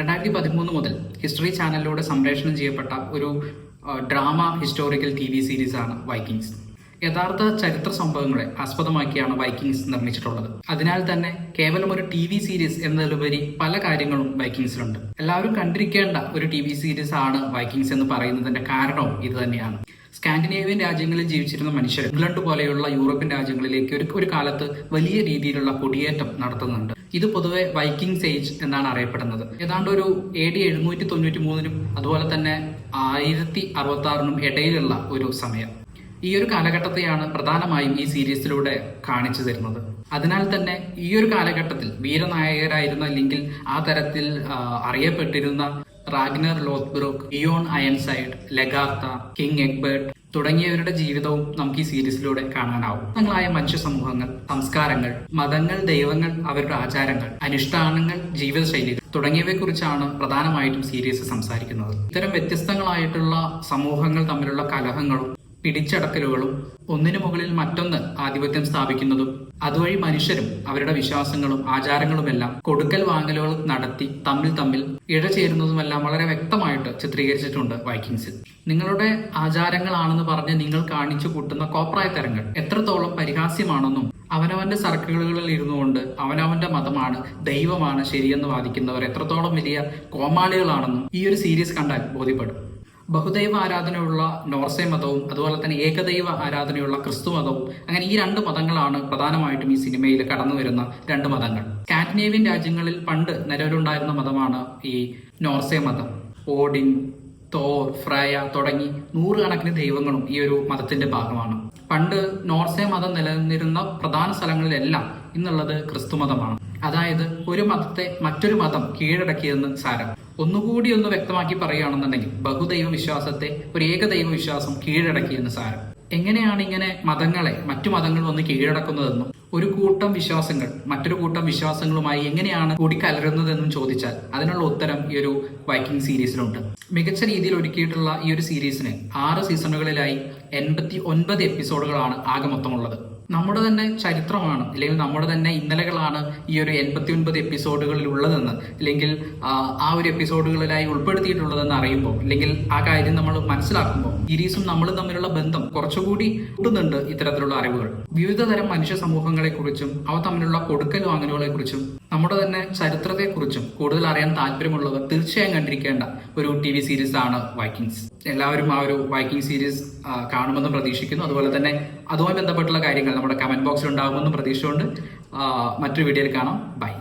2013 മുതൽ ഹിസ്റ്ററി ചാനലിലൂടെ സംപ്രേഷണം ചെയ്യപ്പെട്ട ഒരു ഡ്രാമ ഹിസ്റ്റോറിക്കൽ TV സീരീസാണ് വൈക്കിങ്സ്. യഥാർത്ഥ ചരിത്ര സംഭവങ്ങളെ ആസ്പദമാക്കിയാണ് വൈക്കിങ്സ് നിർമ്മിച്ചിട്ടുള്ളത്. അതിനാൽ തന്നെ കേവലം ഒരു TV സീരീസ് എന്നതിലുപരി പല കാര്യങ്ങളും വൈക്കിങ്സിലുണ്ട്. എല്ലാവരും കണ്ടിരിക്കേണ്ട ഒരു TV സീരീസ് ആണ് വൈക്കിങ്സ് എന്ന് പറയുന്നതിന്റെ കാരണവും ഇത് തന്നെയാണ്. സ്കാൻഡിനേവിയൻ രാജ്യങ്ങളിൽ ജീവിച്ചിരുന്ന മനുഷ്യർ ഇംഗ്ലണ്ട് പോലെയുള്ള യൂറോപ്യൻ രാജ്യങ്ങളിലേക്ക് ഒരു കാലത്ത് വലിയ രീതിയിലുള്ള കുടിയേറ്റം നടത്തുന്നുണ്ട്. ഇത് പൊതുവെ വൈക്കിങ്സ് ഏജ് എന്നാണ് അറിയപ്പെടുന്നത്. ഏതാണ്ട് ഒരു AD 793 അതുപോലെ തന്നെ 1066 ഇടയിലുള്ള ഒരു സമയം. ഈ ഒരു കാലഘട്ടത്തെയാണ് പ്രധാനമായും ഈ സീരീസിലൂടെ കാണിച്ചു തരുന്നത്. അതിനാൽ തന്നെ ഈ ഒരു കാലഘട്ടത്തിൽ വീരനായകരായിരുന്ന അല്ലെങ്കിൽ ആ തരത്തിൽ അറിയപ്പെട്ടിരുന്ന റാഗ്നർ ലോത്ത്ബ്രൂക്ക്, ഇയോൺ അയൺസൈഡ്, ലെഗാർത്ത, കിങ് എഗ്ബർട്ട് തുടങ്ങിയവരുടെ ജീവിതവും നമുക്ക് ഈ സീരീസിലൂടെ കാണാനാവും. ായ മനുഷ്യ സമൂഹങ്ങൾ, സംസ്കാരങ്ങൾ, മതങ്ങൾ, ദൈവങ്ങൾ, അവരുടെ ആചാരങ്ങൾ, അനുഷ്ഠാനങ്ങൾ, ജീവിതശൈലികൾ തുടങ്ങിയവയെ കുറിച്ചാണ് പ്രധാനമായിട്ടും സീരീസ് സംസാരിക്കുന്നത്. ഇത്തരം വ്യത്യസ്തങ്ങളായിട്ടുള്ള സമൂഹങ്ങൾ തമ്മിലുള്ള കലഹങ്ങളും പിടിച്ചടക്കലുകളും ഒന്നിനു മുകളിൽ മറ്റൊന്ന് ആധിപത്യം സ്ഥാപിക്കുന്നതും അതുവഴി മനുഷ്യരും അവരുടെ വിശ്വാസങ്ങളും ആചാരങ്ങളുമെല്ലാം കൊടുക്കൽ വാങ്ങലുകൾ നടത്തി തമ്മിൽ ഇഴചേരുന്നതുമെല്ലാം വളരെ വ്യക്തമായിട്ട് ചിത്രീകരിച്ചിട്ടുണ്ട് വൈക്കിങ്സിൽ. നിങ്ങളുടെ ആചാരങ്ങളാണെന്ന് പറഞ്ഞ് നിങ്ങൾ കാണിച്ചു കൂട്ടുന്ന കോപ്രായത്തരങ്ങൾ എത്രത്തോളം പരിഹാസ്യമാണെന്നും അവനവന്റെ സർക്കിളുകളിൽ ഇരുന്നുകൊണ്ട് അവനവന്റെ മതമാണ്, ദൈവമാണ് ശരിയെന്ന് വാദിക്കുന്നവർ എത്രത്തോളം വലിയ കോമാളികളാണെന്നും ഈ ഒരു സീരീസ് കണ്ടാൽ ബോധ്യപ്പെടും. ബഹുദൈവ ആരാധനയുള്ള നോർസേ മതവും അതുപോലെ തന്നെ ഏകദൈവ ആരാധനയുള്ള ക്രിസ്തു മതവും, അങ്ങനെ ഈ രണ്ട് മതങ്ങളാണ് പ്രധാനമായിട്ടും ഈ സിനിമയിൽ കടന്നു വരുന്ന രണ്ട് മതങ്ങൾ. സ്കാൻഡിനേവിയൻ രാജ്യങ്ങളിൽ പണ്ട് നിലവിലുണ്ടായിരുന്ന മതമാണ് ഈ നോർസേ മതം. ഓഡിൻ, തോർ, ഫ്രയ തുടങ്ങി 100 കണക്കിന് ദൈവങ്ങളും ഈ ഒരു മതത്തിന്റെ ഭാഗമാണ്. പണ്ട് നോർസേ മതം നിലനിന്നിരുന്ന പ്രധാന സ്ഥലങ്ങളിലെല്ലാം ഇന്നുള്ളത് ക്രിസ്തു മതമാണ്. അതായത് ഒരു മതത്തെ മറ്റൊരു മതം കീഴടക്കിയെന്ന് സാരം. ഒന്നുകൂടി ഒന്ന് വ്യക്തമാക്കി പറയുകയാണെന്നുണ്ടെങ്കിൽ ബഹുദൈവ വിശ്വാസത്തെ ഒരു ഏകദൈവ വിശ്വാസം കീഴടക്കിയെന്ന് സാരം. എങ്ങനെയാണ് ഇങ്ങനെ മതങ്ങളെ മറ്റു മതങ്ങൾ വന്ന് കീഴടക്കുന്നതെന്നും ഒരു കൂട്ടം വിശ്വാസങ്ങൾ മറ്റൊരു കൂട്ടം വിശ്വാസങ്ങളുമായി എങ്ങനെയാണ് കൂടിക്കലരുന്നതെന്നും ചോദിച്ചാൽ അതിനുള്ള ഉത്തരം ഈ ഒരു വൈക്കിംഗ് സീരീസിലുണ്ട്. മികച്ച രീതിയിൽ ഒരുക്കിയിട്ടുള്ള ഈ ഒരു സീരീസിന് 6 സീസണുകളിലായി 89 എപ്പിസോഡുകളാണ് ആകെ മൊത്തമുള്ളത്. നമ്മുടെ തന്നെ ചരിത്രമാണ് അല്ലെങ്കിൽ നമ്മുടെ തന്നെ ഇന്നലകളാണ് ഈ ഒരു 89 എപ്പിസോഡുകളിൽ ഉള്ളതെന്ന് അല്ലെങ്കിൽ ആ ഒരു എപ്പിസോഡുകളിലായി ഉൾപ്പെടുത്തിയിട്ടുള്ളതെന്ന് അറിയുമ്പോൾ അല്ലെങ്കിൽ ആ കാര്യം നമ്മൾ മനസ്സിലാക്കുമ്പോൾ സീരീസും നമ്മളും തമ്മിലുള്ള ബന്ധം കുറച്ചുകൂടി കൂടുന്നുണ്ട്. ഇത്തരത്തിലുള്ള അറിവുകൾ വിവിധ തരം മനുഷ്യ സമൂഹങ്ങളെ കുറിച്ചും അവ തമ്മിലുള്ള കൊടുക്കൽ വാങ്ങലുകളെ കുറിച്ചും നമ്മുടെ തന്നെ ചരിത്രത്തെക്കുറിച്ചും കൂടുതൽ അറിയാൻ താല്പര്യമുള്ളവർ തീർച്ചയായും കണ്ടിരിക്കേണ്ട ഒരു TV സീരീസ് ആണ് വൈക്കിങ്സ്. എല്ലാവരും ആ ഒരു വൈക്കിംഗ് സീരീസ് കാണുമെന്ന് പ്രതീക്ഷിക്കുന്നു. അതുപോലെ തന്നെ അതുമായി ബന്ധപ്പെട്ടുള്ള കാര്യങ്ങൾ നമ്മുടെ കമന്റ് ബോക്സിൽ ഉണ്ടാകുമെന്ന് പ്രതീക്ഷിച്ചുകൊണ്ട് മറ്റൊരു വീഡിയോയിൽ കാണാം. ബൈ.